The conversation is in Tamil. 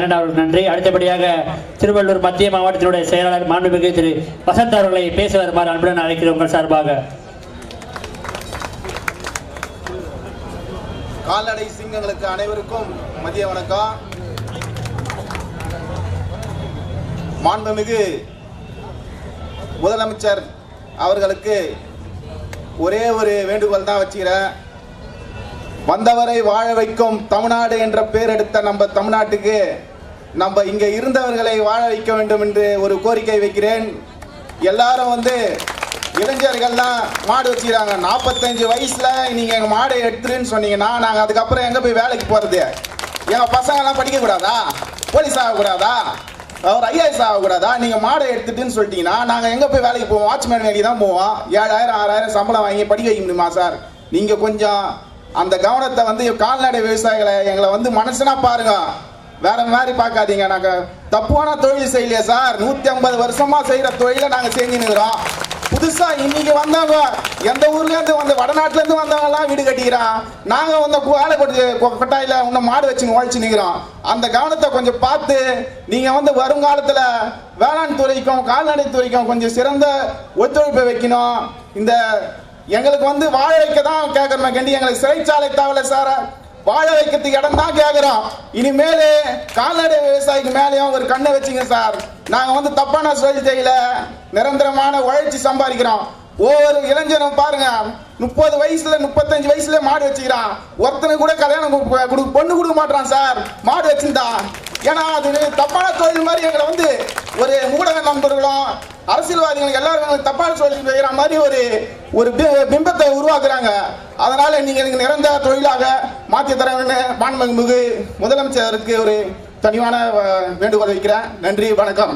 நன்றி. அடுத்தபடியாக திருவள்ளூர் மத்திய மாவட்டத்தினுடைய செயலாளர் மாண்புமிகு திரு வசந்த் அவர்களை பேச வருமாறு அன்புடன் அழைக்கிறோம். உங்கள் சார்பாக கால்நடை சிங்கங்களுக்கு அனைவருக்கும் மதிய வணக்கம். மாண்புமிகு முதலமைச்சர் அவர்களுக்கு ஒரே ஒரு வேண்டுகோள் தான் வச்சுக்கிறேன். வந்தவரை வாழ வைக்கும் தமிழ்நாடு என்ற பேர் எடுத்த நம்ம தமிழ்நாட்டுக்கு நம்ம இங்கே இருந்தவர்களை வாழ வைக்க வேண்டும் என்று ஒரு கோரிக்கை வைக்கிறேன். எல்லாரும் இளைஞர்கள்லாம் மாடு வச்சுக்கிறாங்க. 45 வயசுல நீங்கள் எங்கள் மாடை எடுத்துருன்னு சொன்னீங்கன்னா நாங்கள் அதுக்கப்புறம் எங்கே போய் வேலைக்கு போகிறது? எங்கள் பசங்கள்லாம் படிக்கக்கூடாதா? போலீஸ் ஆகக்கூடாதா? அவர் IAS ஆகக்கூடாதா? நீங்கள் மாடை எடுத்துட்டுன்னு சொல்லிட்டீங்கன்னா நாங்கள் எங்கே போய் வேலைக்கு போவோம்? வாட்ச்மேன் வேலைக்கு தான் போவோம். 7000 6000 சம்பளம் வாங்கி படிக்க வைக்க முடியுமா சார்? நீங்கள் கொஞ்சம் அந்த கவனத்தை கால்நடை விவசாயிகளை எங்களை மனசுனா பாருங்க, வேற மாதிரி பார்க்காதீங்க. நாங்க தப்பான தொழில் செய்யலையே சார். 150 வருஷமா செய்யற தொழிலை நாங்க செஞ்சுன்னுக்கிறோம். புதுசா இன்னைக்கு வந்தவங்க எந்த ஊர்ல இருந்து வடநாட்டுல இருந்து வந்தவங்க எல்லாம் வீடு கட்டிக்கிறான். நாங்க வேலை கொட்டாயில இன்னும் மாடு வச்சு உழைச்சு நிக்கிறோம். அந்த கவனத்தை கொஞ்சம் பார்த்து நீங்க வருங்காலத்துல வேளாண் துறைக்கும் கால்நடை துறைக்கும் கொஞ்சம் சிறந்த ஒத்துழைப்பை வைக்கணும். இந்த எங்களுக்கு வாழ வைக்க தான் கேட்கறோம் கண்டி. எங்களுக்கு சிறைச்சாலை தேவையில்ல சார், வாழ வைக்கிறதுக்கு இடம் தான் கேட்கிறோம். இனிமேல் கால்நடை விவசாயிக்கு மேலேயும் ஒரு கண்ணை வச்சுங்க சார். நாங்க தப்பான தொழில் செய்யல, நிரந்தரமான உழைச்சி சம்பாதிக்கிறோம். ஒவ்வொரு இளைஞனும் பாருங்க, 30 வயசுல 35 வயசுல மாடு வச்சுக்கிறான். ஒருத்தனுக்கு கூட கல்யாணம் பொண்ணு கொடுக்க மாட்டான் சார் மாடு வச்சிருந்தான். ஏன்னா அது தப்பான தொழில் மாதிரி எங்களை ஒரு ஊடக நண்பர்களும் அரசியல்வாதிகள் எல்லாரும் தப்பான தொழில் செய்யற மாதிரி ஒரு பிம்பத்தை உருவாக்குறாங்க. அதனால நீங்க நிரந்தர தொழிலாக மாற்றி தர மாண்புமிகு முதலமைச்சருக்கு ஒரு தனியான வேண்டுகோள் வைக்கிறேன். நன்றி, வணக்கம்.